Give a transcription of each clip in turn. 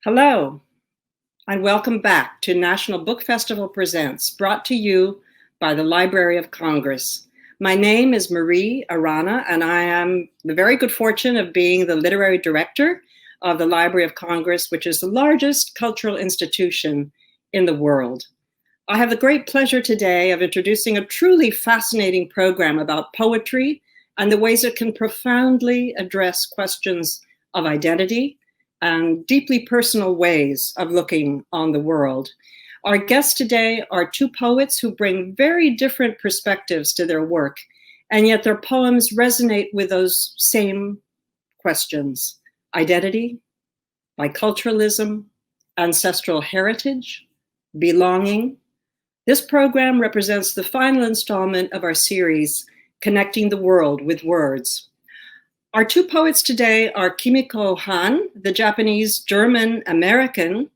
Hello, and welcome back to National Book Festival Presents, brought to you by the Library of Congress. My name is Marie Arana, and I am the very good fortune of being the literary director of the Library of Congress, which is the largest cultural institution in the world. I have the great pleasure today of introducing a truly fascinating program about poetry and the ways it can profoundly address questions of identity and deeply personal ways of looking on the world. Our guests today are two poets who bring very different perspectives to their work, and yet their poems resonate with those same questions: identity, biculturalism, ancestral heritage, belonging. This program represents the final installment of our series, Connecting the World with Words. Our two poets today are Kimiko Hahn, the Japanese-German-American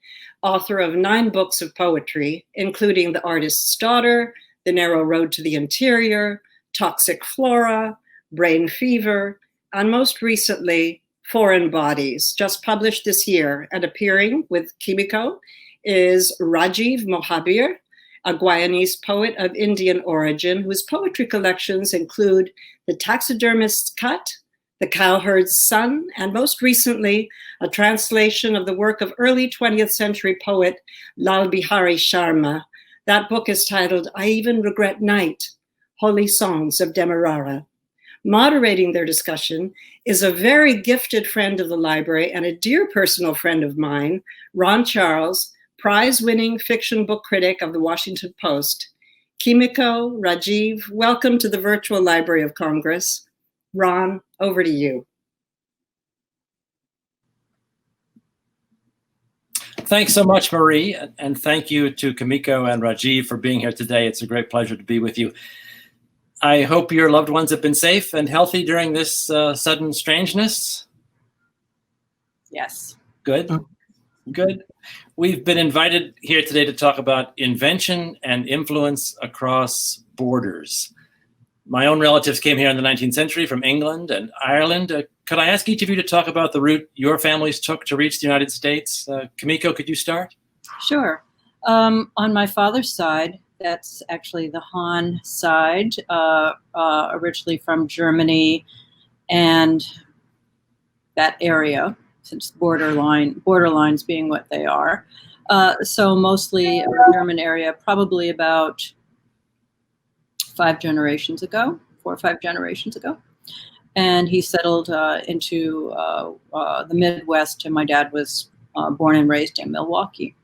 author of 9 books of poetry, including The Artist's Daughter, The Narrow Road to the Interior, Toxic Flora, Brain Fever, and most recently, Foreign Bodies, just published this year. And appearing with Kimiko is Rajiv Mohabir, a Guyanese poet of Indian origin, whose poetry collections include The Taxidermist's Cut, The Cowherd's Son, and most recently, a translation of the work of early 20th century poet Lal Bihari Sharma. That book is titled I Even Regret Night, Holy Songs of Demerara. Moderating their discussion is a very gifted friend of the library and a dear personal friend of mine, Ron Charles, prize-winning fiction book critic of the Washington Post. Kimiko, Rajiv, welcome to the virtual Library of Congress. Ron, over to you. Thanks so much, Marie, and thank you to Kimiko and Rajiv for being here today. It's a great pleasure to be with you. I hope your loved ones have been safe and healthy during this sudden strangeness. Yes. Good. Good. We've been invited here today to talk about invention and influence across borders. My own relatives came here in the 19th century from England and Ireland. Could I ask each of you to talk about the route your families took to reach the United States? Kimiko, could you start? Sure. On my father's side, that's actually the Hahn side, originally from Germany and that area, since borderlines being what they are. So mostly a German area, probably about 4 or 5 generations ago. And he settled into the Midwest, and my dad was born and raised in Milwaukee.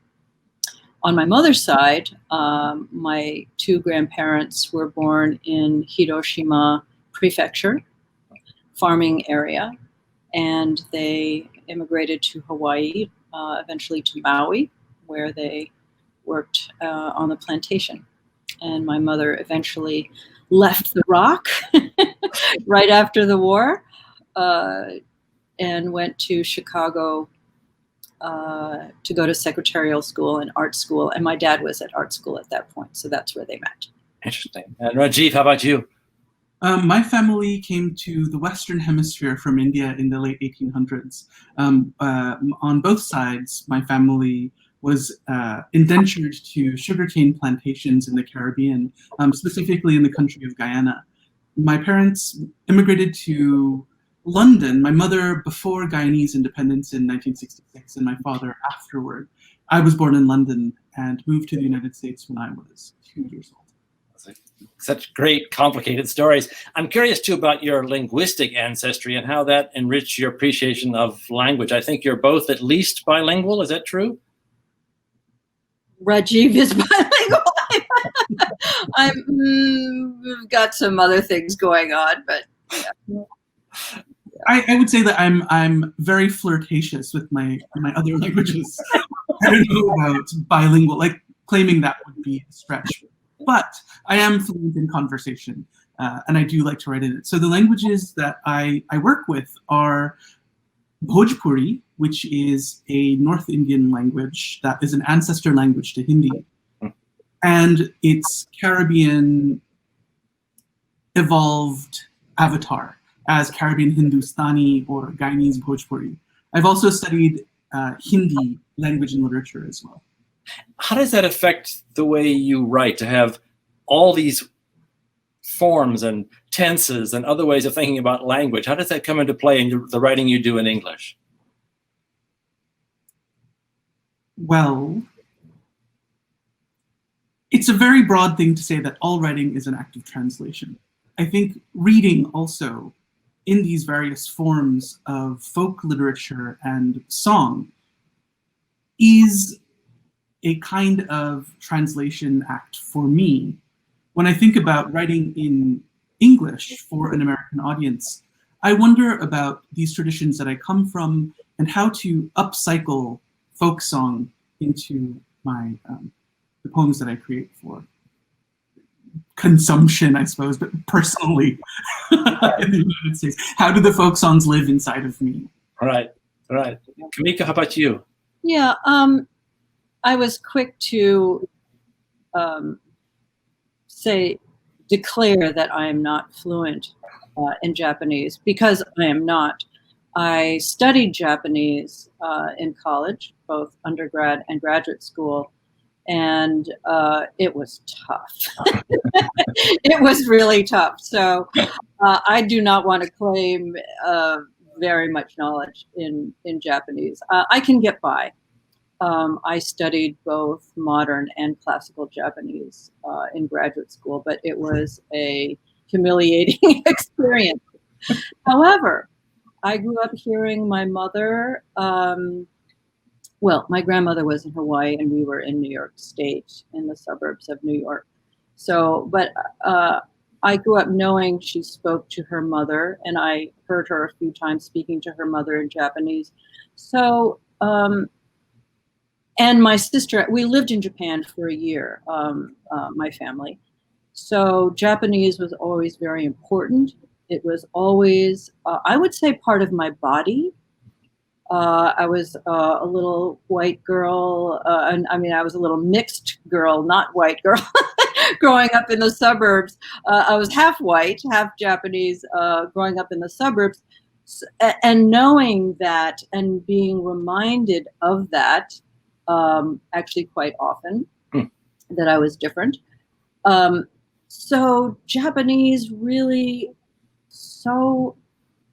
On my mother's side, my 2 grandparents were born in Hiroshima Prefecture, farming area, and they immigrated to Hawaii, eventually to Maui, where they worked on the plantation. And my mother eventually left the Rock right after the war and went to Chicago to go to secretarial school and art school. And my dad was at art school at that point, so that's where they met. Interesting. And Rajiv, how about you? My family came to the Western Hemisphere from India in the late 1800s. On both sides, my family was indentured to sugarcane plantations in the Caribbean, specifically in the country of Guyana. My parents immigrated to London, my mother before Guyanese independence in 1966, and my father afterward. I was born in London and moved to the United States when I was 2 years old. Such great, complicated stories. I'm curious, too, about your linguistic ancestry and how that enriched your appreciation of language. I think you're both at least bilingual. Is that true? Rajiv is bilingual. We've got some other things going on, but yeah. I would say that I'm very flirtatious with my other languages. I don't know about bilingual, like claiming that would be a stretch. But I am fluent in conversation, and I do like to write in it. So the languages that I work with are Bhojpuri, which is a North Indian language that is an ancestor language to Hindi, and its Caribbean evolved avatar as Caribbean Hindustani or Guyanese Bhojpuri. I've also studied Hindi language and literature as well. How does that affect the way you write, to have all these forms and tenses and other ways of thinking about language? How does that come into play in the writing you do in English? Well, it's a very broad thing to say that all writing is an act of translation. I think reading also, in these various forms of folk literature and song, is a kind of translation act for me. When I think about writing in English for an American audience, I wonder about these traditions that I come from and how to upcycle folk song into my the poems that I create for consumption, I suppose, but personally in the United States. How do the folk songs live inside of me? Right. Kimiko, how about you? Yeah, I was quick to declare that I am not fluent in Japanese, because I am not. I studied Japanese in college, both undergrad and graduate school, and it was tough. It was really tough. So I do not want to claim very much knowledge in Japanese. I can get by. I studied both modern and classical Japanese in graduate school, but it was a humiliating experience. However, I grew up hearing my mother, well, my grandmother was in Hawaii and we were in New York State, in the suburbs of New York. So, but I grew up knowing she spoke to her mother, and I heard her a few times speaking to her mother in Japanese. So, and my sister, we lived in Japan for a year, my family. So Japanese was always very important. It was always, I would say, part of my body. I was a little white girl, and I mean, I was a little mixed girl, not white girl, growing up in the suburbs. I was half white, half Japanese, growing up in the suburbs. And knowing that and being reminded of that, actually quite often, that I was different. So Japanese really so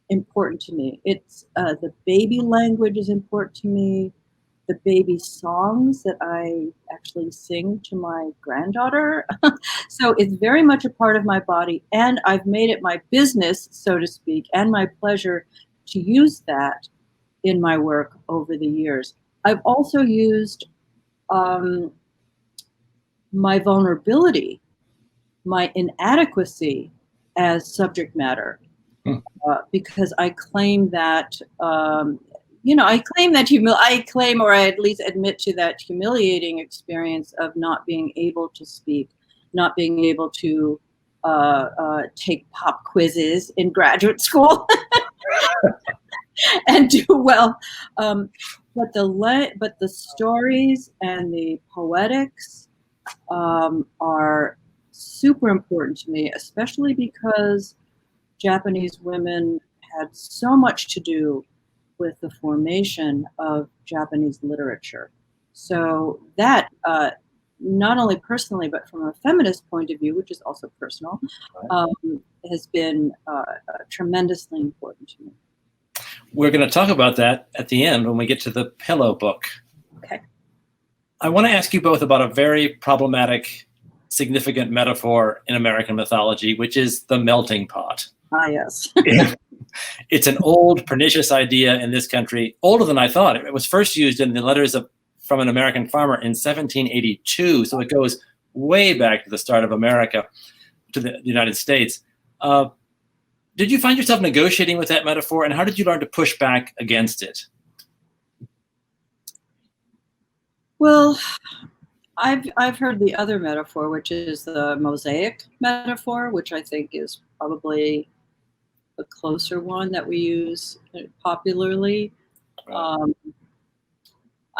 important to me. It's the baby language is important to me. The baby songs that I actually sing to my granddaughter. So it's very much a part of my body, and I've made it my business, so to speak, and my pleasure to use that in my work over the years. I've also used my vulnerability, my inadequacy as subject matter, because I claim that, I claim, or I at least admit to that humiliating experience of not being able to speak, not being able to take pop quizzes in graduate school and do well. But the stories and the poetics are super important to me, especially because Japanese women had so much to do with the formation of Japanese literature. So that, not only personally, but from a feminist point of view, which is also personal, has been tremendously important to me. We're going to talk about that at the end when we get to the pillow book. Okay. I want to ask you both about a very problematic, significant metaphor in American mythology, which is the melting pot. Ah, yes. It's an old, pernicious idea in this country, older than I thought. It was first used in the letters from an American farmer in 1782, so it goes way back to the start of America, to the United States. Did you find yourself negotiating with that metaphor, and how did you learn to push back against it? Well, I've heard the other metaphor, which is the mosaic metaphor, which I think is probably the closer one that we use popularly. I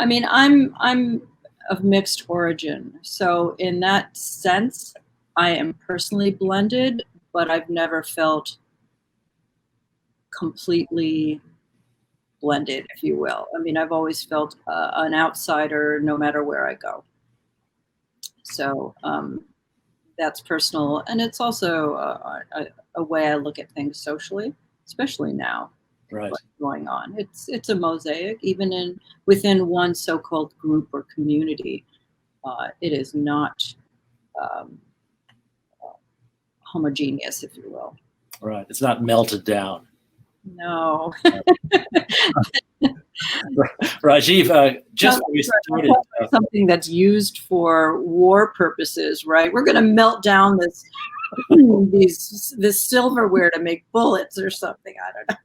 mean, I'm of mixed origin, so in that sense, I am personally blended, but I've never felt completely blended, if you will. I mean, I've always felt an outsider no matter where I go. So that's personal, and it's also a way I look at things socially, especially now. Right. What's going on? It's a mosaic, even within one so-called group or community. It is not homogeneous, if you will. Right. It's not melted down. No. Rajiv, just when we started, something that's used for war purposes, right? We're going to melt down this silverware to make bullets or something. I don't know.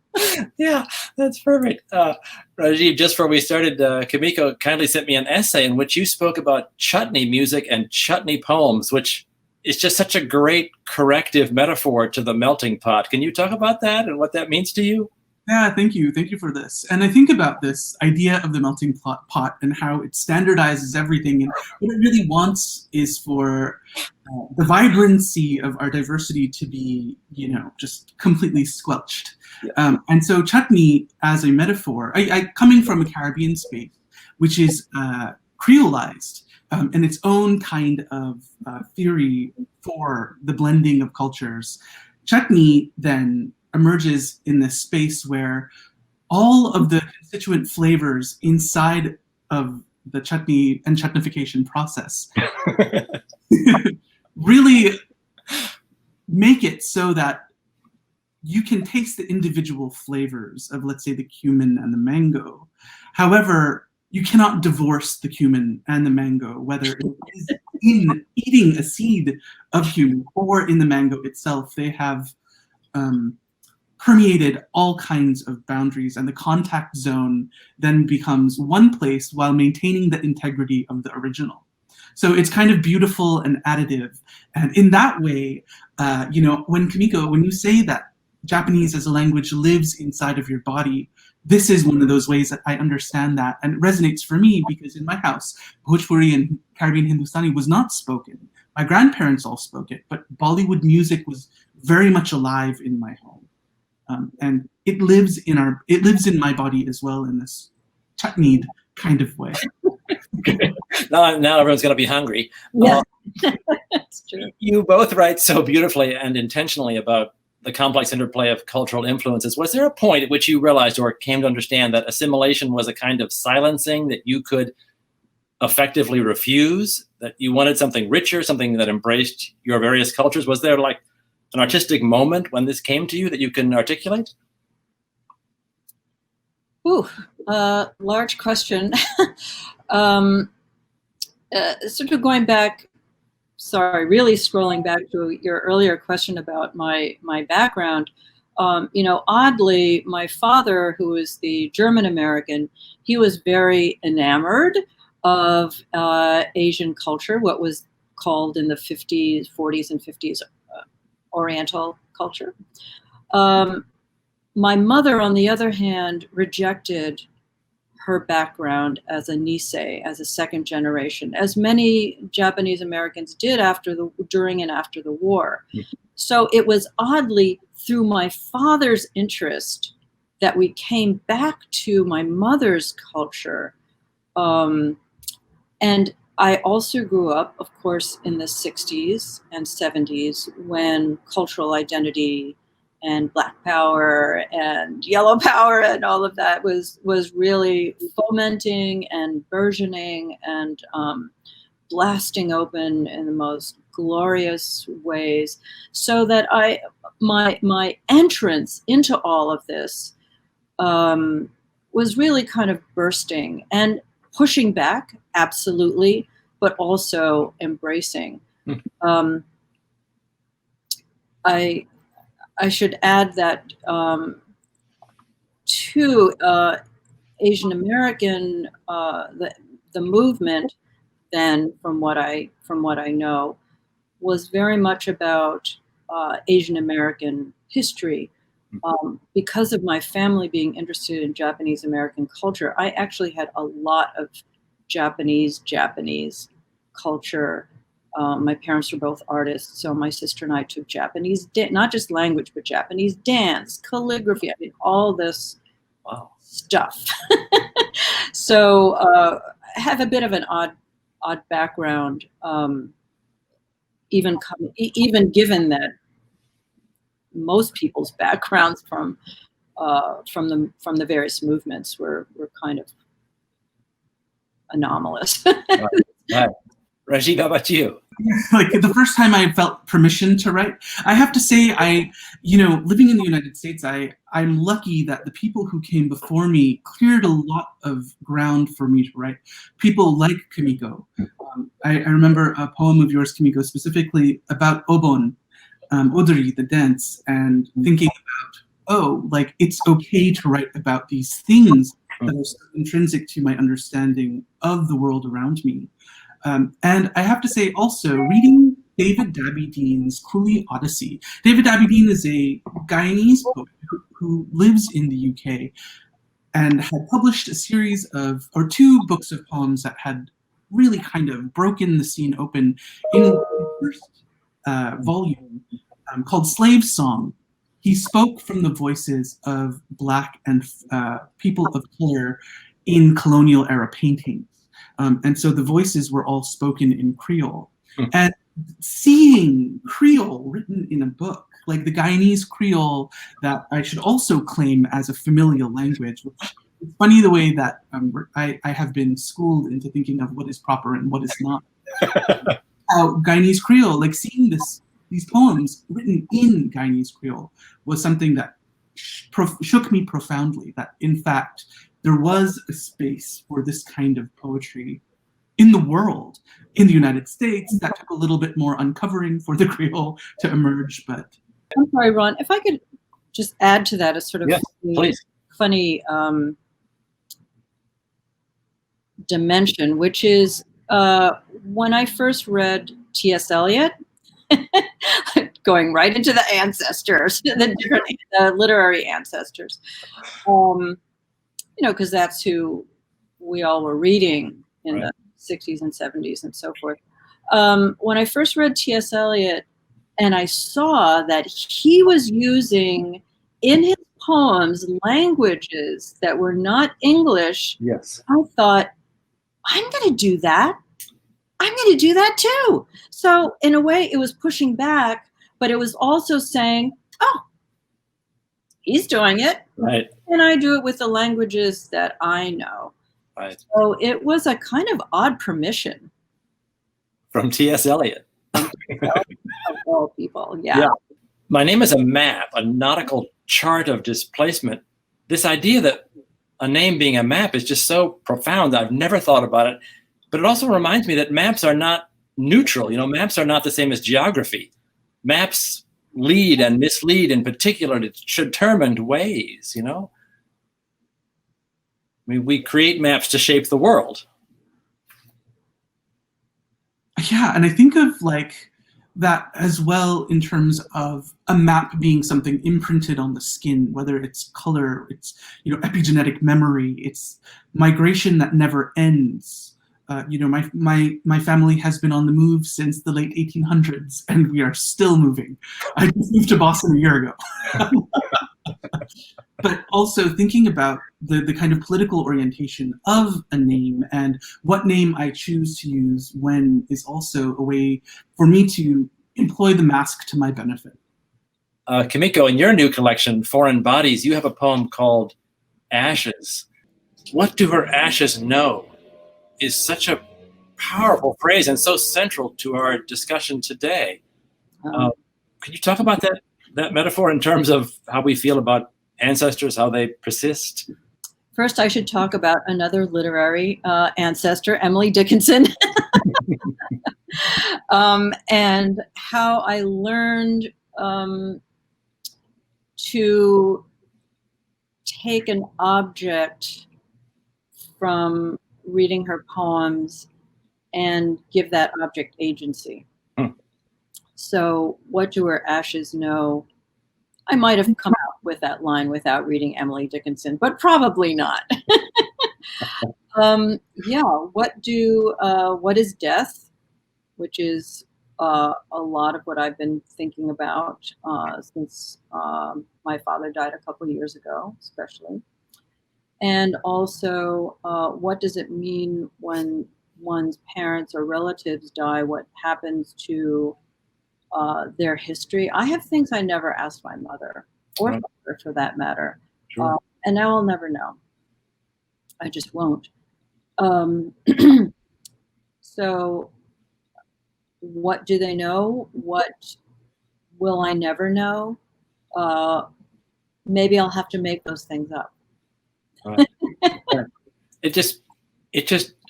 Yeah, that's perfect. Rajiv, just before we started, Kimiko kindly sent me an essay in which you spoke about chutney music and chutney poems, which is just such a great corrective metaphor to the melting pot. Can you talk about that and what that means to you? Yeah, thank you. Thank you for this. And I think about this idea of the melting pot and how it standardizes everything. And what it really wants is for the vibrancy of our diversity to be, just completely squelched. Yeah. And so chutney as a metaphor, I coming from a Caribbean space, which is creolized in its own kind of theory for the blending of cultures. Chutney then emerges in this space where all of the constituent flavors inside of the chutney and chutnification process really make it so that you can taste the individual flavors of, let's say, the cumin and the mango. However, you cannot divorce the cumin and the mango, whether it is in eating a seed of cumin or in the mango itself. They have permeated all kinds of boundaries, and the contact zone then becomes one place while maintaining the integrity of the original. So it's kind of beautiful and additive. And in that way, when you say that Japanese as a language lives inside of your body, this is one of those ways that I understand that. And it resonates for me because in my house, Bhojpuri and Caribbean Hindustani was not spoken. My grandparents all spoke it, but Bollywood music was very much alive in my home. And it lives in my body as well in this chutneyed kind of way. Okay. Now everyone's going to be hungry. Yeah, that's true. You both write so beautifully and intentionally about the complex interplay of cultural influences. Was there a point at which you realized or came to understand that assimilation was a kind of silencing that you could effectively refuse, that you wanted something richer, something that embraced your various cultures? Was there like an artistic moment when this came to you that you can articulate? Ooh, large question. Sort of going back, really scrolling back to your earlier question about my background. Oddly, my father, who was the German American, he was very enamored of Asian culture, what was called in the 40s and 50s, Oriental culture. My mother, on the other hand, rejected her background as a Nisei, as a second generation, as many Japanese Americans did during and after the war. Mm-hmm. So it was oddly through my father's interest that we came back to my mother's culture. And I also grew up, of course, in the 60s and 70s when cultural identity and Black power and yellow power and all of that was really fomenting and burgeoning and blasting open in the most glorious ways. So that my entrance into all of this was really kind of bursting and pushing back, absolutely, but also embracing. I should add that to Asian American, the movement then, from what I know, was very much about Asian American history. Because of my family being interested in Japanese American culture, I actually had a lot of Japanese culture. My parents were both artists, so my sister and I took Japanese, not just language, but Japanese dance, calligraphy. I mean, all this stuff. So I have a bit of an odd background, even given that most people's backgrounds from the various movements were kind of anomalous. Right. Rajiv, how about you? Like the first time I felt permission to write, I have to say, living in the United States, I'm lucky that the people who came before me cleared a lot of ground for me to write. People like Kimiko. I remember a poem of yours, Kimiko, specifically about Obon, Odori, the dance, and thinking about, like it's okay to write about these things that are so intrinsic to my understanding of the world around me. And I have to say also, reading David Dabby-Dean's Cooley Odyssey. David Dabby-Dean is a Guyanese poet who lives in the UK and had published a series or two books of poems that had really kind of broken the scene open in the first volume called Slave Song. He spoke from the voices of Black and people of color in colonial era paintings. And so the voices were all spoken in Creole. And seeing Creole written in a book, like the Guyanese Creole that I should also claim as a familial language, which it's funny the way that I have been schooled into thinking of what is proper and what is not. How Guyanese Creole, like seeing these poems written in Guyanese Creole was something that shook me profoundly, that in fact, there was a space for this kind of poetry in the world. In the United States, that took a little bit more uncovering for the Creole to emerge, but... I'm sorry, Ron, if I could just add to that a sort of funny dimension, which is when I first read T.S. Eliot, going right into the ancestors, the different literary ancestors, because that's who we all were reading in the 60s and 70s and so forth. When I first read T.S. Eliot and I saw that he was using in his poems languages that were not English, yes, I thought, I'm going to do that. I'm going to do that too. So in a way, it was pushing back, but it was also saying, oh, he's doing it. Right. And I do it with the languages that I know. Right. So it was a kind of odd permission. From T.S. Eliot. Of all people, yeah. My name is a map, a nautical chart of displacement. This idea that a name being a map is just so profound. I've never thought about it. But it also reminds me that maps are not neutral. Maps are not the same as geography. Maps lead and mislead in particular determined ways, I mean, we create maps to shape the world. Yeah, and I think of like that as well in terms of a map being something imprinted on the skin, whether it's color, it's epigenetic memory, it's migration that never ends. My family has been on the move since the late 1800s, and we are still moving. I just moved to Boston a year ago. But also thinking about the kind of political orientation of a name and what name I choose to use when is also a way for me to employ the mask to my benefit. Kimiko, in your new collection, Foreign Bodies, you have a poem called Ashes. What do her ashes know? Is such a powerful phrase and so central to our discussion today. Could you talk about that metaphor in terms of how we feel about ancestors, how they persist? First, I should talk about another literary ancestor, Emily Dickinson, and how I learned to take an object from reading her poems and give that object agency. So what do her ashes know? I might have come out with that line without reading Emily Dickinson, but probably not. What is death? Which is a lot of what I've been thinking about since my father died a couple years ago, especially. And also, what does it mean when one's parents or relatives die? What happens to their history? I have things I never asked my mother, or Right. father for that matter. Sure. And now I'll never know. I just won't. So what do they know? What will I never know? Maybe I'll have to make those things up. Right. It just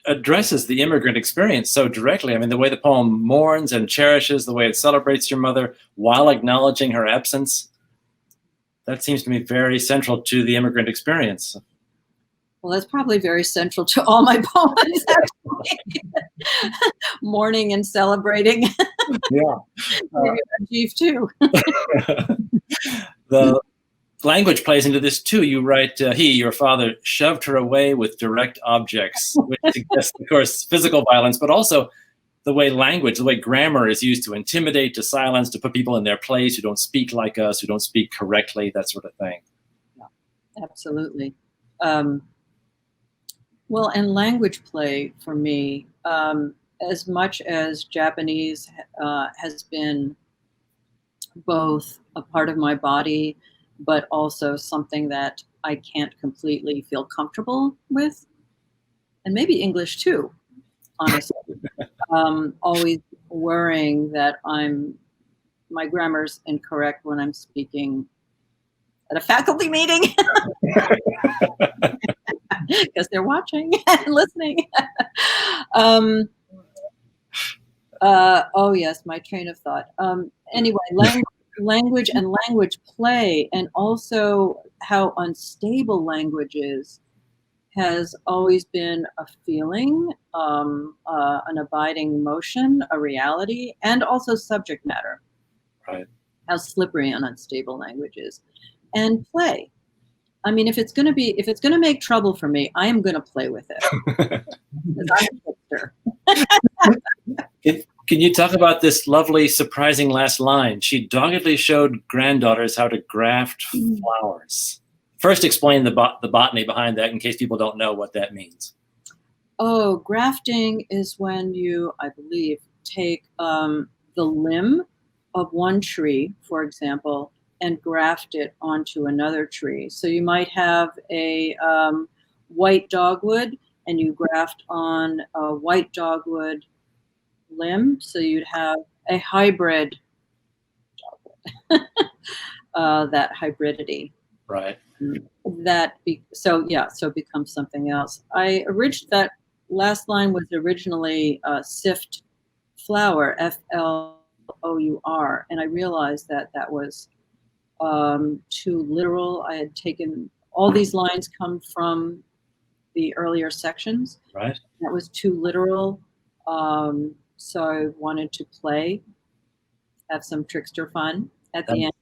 addresses the immigrant experience so directly. I mean, the way the poem mourns and cherishes, the way it celebrates your mother while acknowledging her absence, that seems to me very central to the immigrant experience. Well, that's probably very central to all my poems, actually. Mourning and celebrating. Yeah. Maybe Rajiv too. The language plays into this too. You write, he, your father, shoved her away with direct objects, which suggests, of course, physical violence, but also the way language, the way grammar is used to intimidate, to silence, to put people in their place who don't speak like us, who don't speak correctly, that sort of thing. Yeah, absolutely. Well, and language play for me, as much as Japanese has been both a part of my body, but also something that I can't completely feel comfortable with, and maybe English too, honestly. Always worrying that my grammar's incorrect when I'm speaking at a faculty meeting because they're watching and listening. Oh yes, my train of thought. Anyway, language and language play, and also how unstable language is, has always been a feeling, an abiding emotion, a reality, and also subject matter. Right. How slippery and unstable language is, and play. I mean, if it's gonna make trouble for me, I am gonna play with it. I'm a hipster. Can you talk about this lovely, surprising last line? She doggedly showed granddaughters how to graft flowers. First, explain the botany behind that in case people don't know what that means. Oh, grafting is when you, I believe, take the limb of one tree, for example, and graft it onto another tree. So you might have a white dogwood, and you graft on a white dogwood limb, so you'd have a hybrid dogwood. That hybridity. Right. So it becomes something else. That last line was originally sift flower, FLOUR, and I realized that was too literal. I had taken all these lines come from the earlier sections. Right. That was too literal. So I wanted to play, have some trickster fun at the end.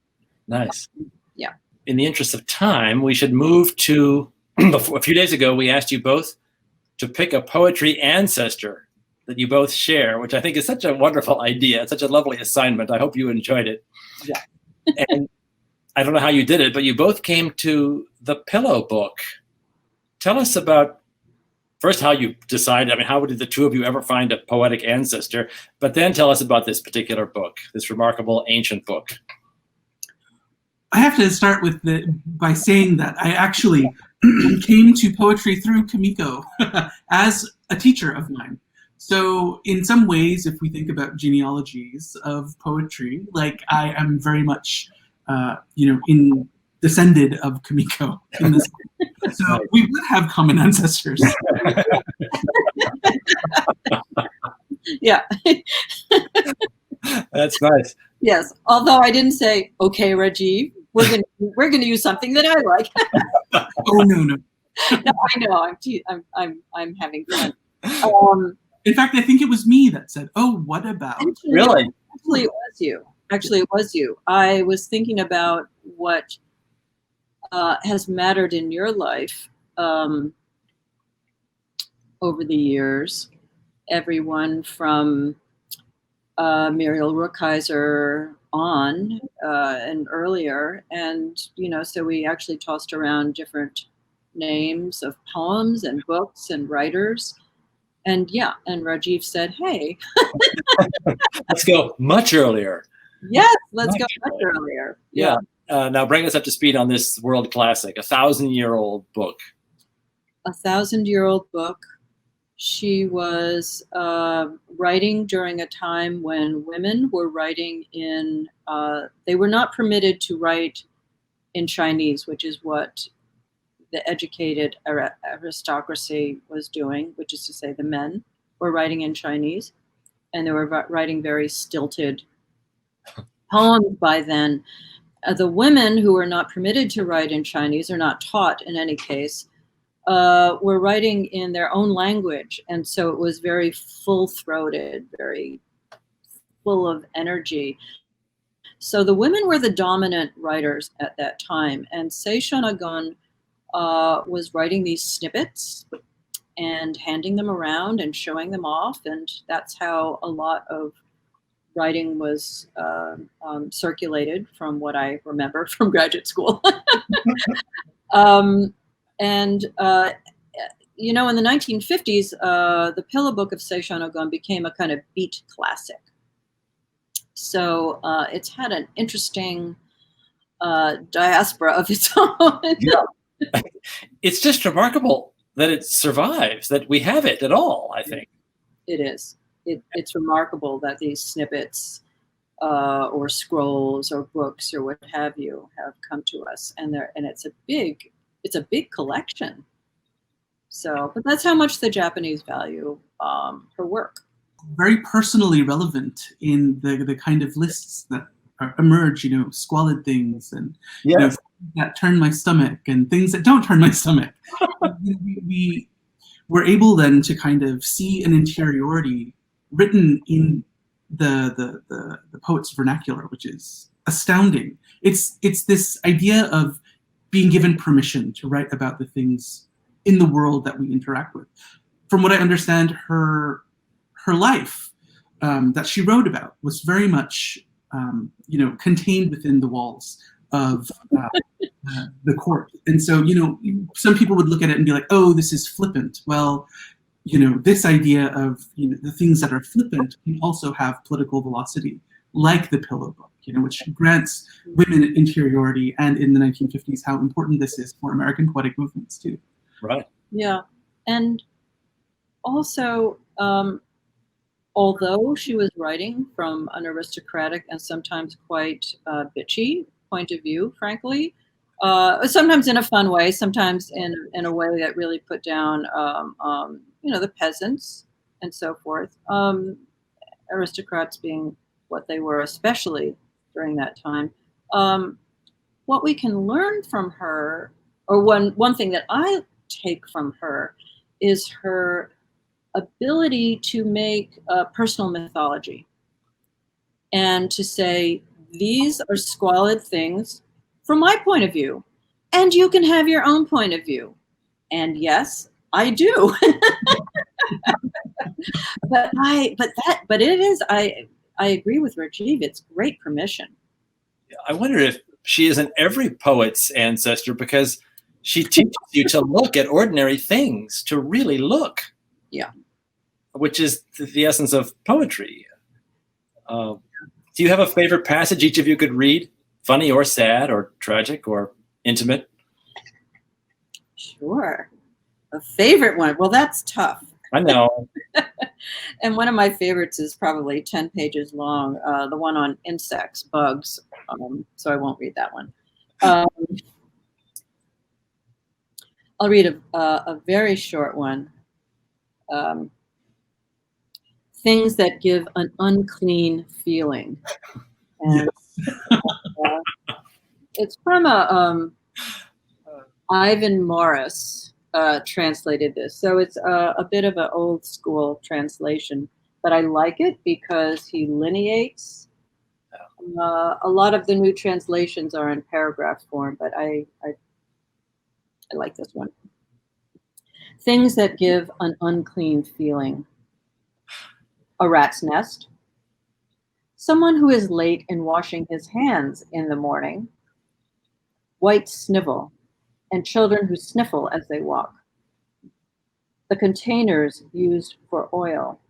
Nice. Yeah. In the interest of time, we should move to, a few days ago, we asked you both to pick a poetry ancestor that you both share, which I think is such a wonderful idea. It's such a lovely assignment. I hope you enjoyed it. Yeah. And I don't know how you did it, but you both came to the Pillow Book. Tell us about, first, how you decided. I mean, how did the two of you ever find a poetic ancestor? But then tell us about this particular book, this remarkable ancient book. I have to start by saying that I actually came to poetry through Kimiko as a teacher of mine. So in some ways, if we think about genealogies of poetry, like I am very much, descended of Kimiko in this. So we would have common ancestors. Yeah. That's nice. Yes. Although I didn't say, okay, Rajiv, we're gonna use something that I like. Oh no. No, I know. I'm having fun. In fact, I think it was me that said, "Oh, what about?" Really? Actually, it was you. I was thinking about what has mattered in your life over the years. Everyone from Muriel Rukeyser on and earlier, and so we actually tossed around different names of poems and books and writers. And yeah, and Rajiv said, hey, let's go much earlier. Yes, let's go much earlier. Yeah. Now bring us up to speed on this world classic, 1,000-year-old book. 1,000-year-old book. She was writing during a time when women were writing in, they were not permitted to write in Chinese, which is what the educated aristocracy was doing, which is to say the men were writing in Chinese, and they were writing very stilted poems by then. The women who were not permitted to write in Chinese, or not taught in any case, were writing in their own language. And so it was very full-throated, very full of energy. So the women were the dominant writers at that time. And Sei Shonagon was writing these snippets and handing them around and showing them off. And that's how a lot of writing was circulated, from what I remember from graduate school. You know, in the 1950s, the Pillow Book of Sei Shonagon became a kind of beat classic. So it's had an interesting diaspora of its own. Yeah. It's just remarkable that it survives, that we have it at all, I think. It is. It's remarkable that these snippets or scrolls or books or what have you have come to us, and it's a big collection. So, but that's how much the Japanese value her work. Very personally relevant in the kind of lists that emerge, you know, squalid things and yes. You know, that turn my stomach and things that don't turn my stomach. we were able then to kind of see an interiority written in the poet's vernacular, which is astounding. It's this idea of being given permission to write about the things in the world that we interact with. From what I understand, her life that she wrote about was very much you know, contained within the walls of the court. And so, you know, some people would look at it and be like, oh, this is flippant. Well, you know, this idea of, you know, the things that are flippant can also have political velocity, like the Pillow Book, you know, which grants women interiority, and in the 1950s, how important this is for American poetic movements too. Right. Yeah. And also, although she was writing from an aristocratic and sometimes quite bitchy point of view, frankly, sometimes in a fun way, sometimes in a way that really put down, you know, the peasants and so forth. Aristocrats being what they were, especially during that time. What we can learn from her, or one thing that I take from her, is her ability to make personal mythology and to say, these are squalid things from my point of view, and you can have your own point of view. And yes, I do. but it is, I agree with Rajiv, it's great permission. I wonder if she isn't every poet's ancestor, because she teaches you to look at ordinary things, to really look. Yeah. Which is the essence of poetry. Do you have a favorite passage each of you could read? Funny or sad or tragic or intimate? Sure. A favorite one. Well, that's tough. I know. And one of my favorites is probably 10 pages long, the one on insects, bugs. So I won't read that one. I'll read a very short one. Things that give an unclean feeling. And, it's from Ivan Morris translated this. So it's a bit of an old school translation, but I like it because he lineates. A lot of the new translations are in paragraph form, but I like this one. Things that give an unclean feeling. A rat's nest. Someone who is late in washing his hands in the morning. White snivel. and children who sniffle as they walk. The containers used for oil,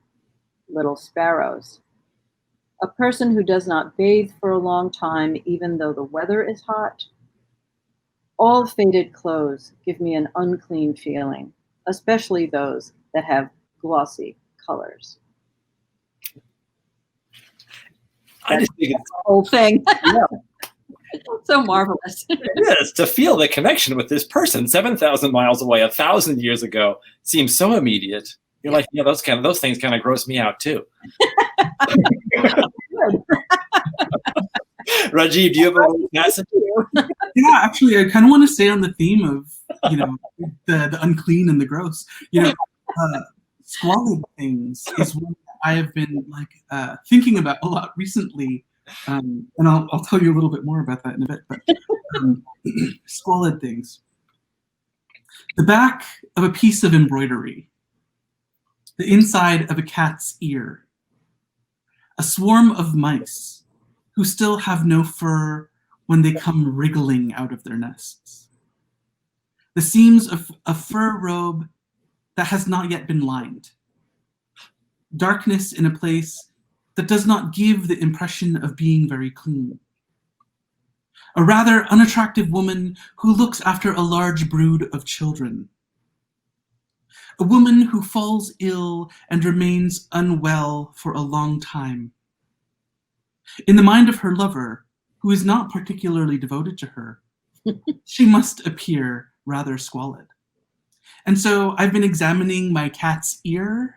little sparrows. A person who does not bathe for a long time, even though the weather is hot. All faded clothes give me an unclean feeling, especially those that have glossy colors. I just think it's The whole thing. yeah, So marvelous. it is to feel the connection with this person 7,000 miles away, 1,000 years ago seems so immediate. You're like, yeah, those things kind of gross me out too. Rajiv, do you have a passage? Yeah, actually, I kind of want to stay on the theme of, the unclean and the gross. Squalid things is one that I have been thinking about a lot recently, and I'll tell you a little bit more about that in a bit. But squalid things: the back of a piece of embroidery, the inside of a cat's ear, a swarm of mice who still have no fur when they come wriggling out of their nests, the seams of a fur robe that has not yet been lined, darkness in a place that does not give the impression of being very clean, a rather unattractive woman who looks after a large brood of children, a woman who falls ill and remains unwell for a long time. In the mind of her lover, who is not particularly devoted to her, she must appear rather squalid. And so I've been examining my cat's ear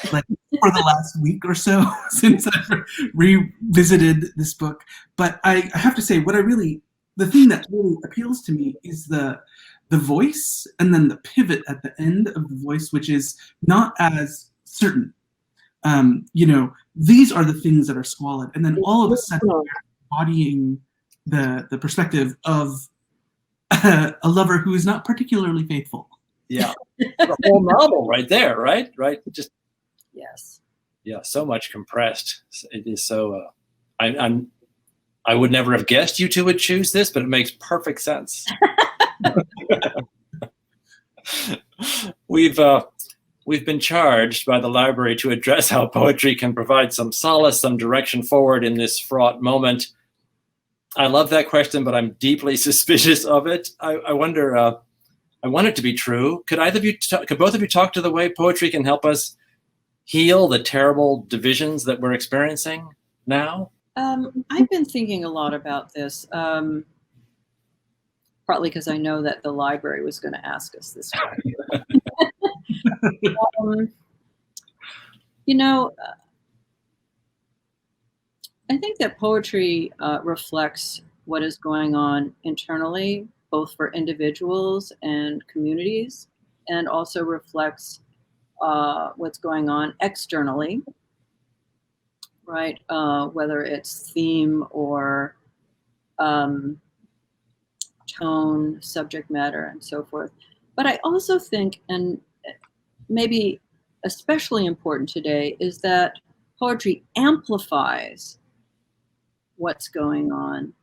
for the last week or so since I've revisited this book. But I have to say, the thing that really appeals to me is the voice, and then the pivot at the end of the voice, which is not as certain. These are the things that are squalid, and then all of a sudden you're embodying the perspective of a lover who is not particularly faithful. Yeah, the whole novel right there, right? Just Yes. yeah, so much compressed. It is so. I would never have guessed you two would choose this, but it makes perfect sense. We've been charged by the library to address how poetry can provide some solace, some direction forward in this fraught moment. I love that question, but I'm deeply suspicious of it. I wonder. I want it to be true. Could both of you talk to the way poetry can help us heal the terrible divisions that we're experiencing now? I've been thinking a lot about this, partly because I know that the library was going to ask us this question. I think that poetry reflects what is going on internally, both for individuals and communities, and also reflects what's going on externally, right? Whether it's theme or tone, subject matter, and so forth. But I also think, and maybe especially important today, is that poetry amplifies what's going on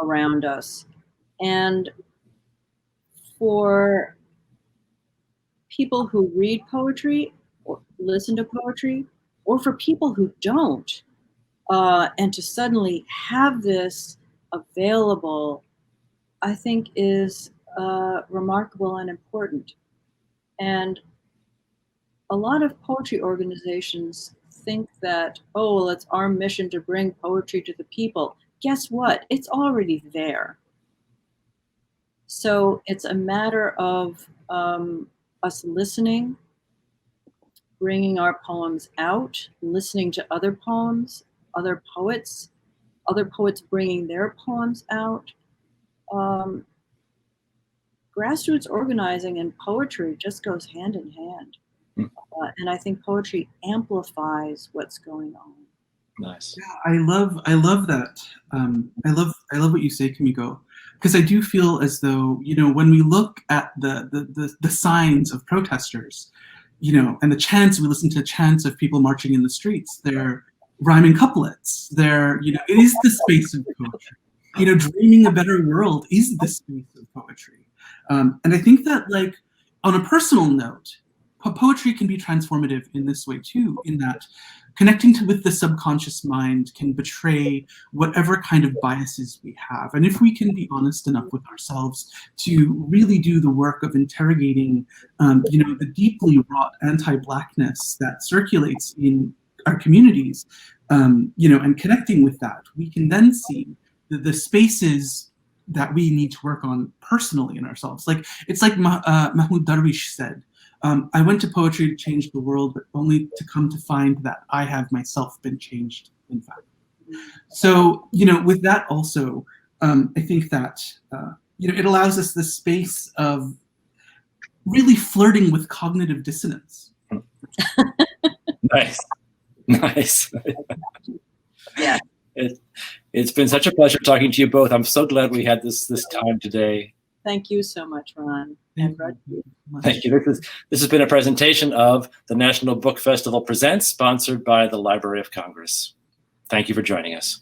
around us. And for people who read poetry or listen to poetry, or for people who don't, and to suddenly have this available, I think is remarkable and important. And a lot of poetry organizations think that, oh, well, it's our mission to bring poetry to the people. Guess what? It's already there. So it's a matter of us listening, bringing our poems out, listening to other poems, other poets bringing their poems out. Grassroots organizing and poetry just goes hand in hand. And I think poetry amplifies what's going on. Nice. Yeah, I love that. I love what you say, Kimiko, because I do feel as though, when we look at the signs of protesters, and the chants, we listen to chants of people marching in the streets, they're rhyming couplets. It is the space of poetry. Dreaming a better world is the space of poetry. And I think that, like, on a personal note, poetry can be transformative in this way too, in that connecting with the subconscious mind can betray whatever kind of biases we have. And if we can be honest enough with ourselves to really do the work of interrogating, the deeply wrought anti-Blackness that circulates in our communities, and connecting with that, we can then see the spaces that we need to work on personally in ourselves. Like, it's like Mahmoud Darwish said, I went to poetry to change the world, but only to come to find that I have myself been changed, in fact. So, with that also, I think that, it allows us the space of really flirting with cognitive dissonance. Nice. Yeah. It's been such a pleasure talking to you both. I'm so glad we had this time today. Thank you so much, Ron. And Rajiv. Thank you. This has been a presentation of the National Book Festival Presents, sponsored by the Library of Congress. Thank you for joining us.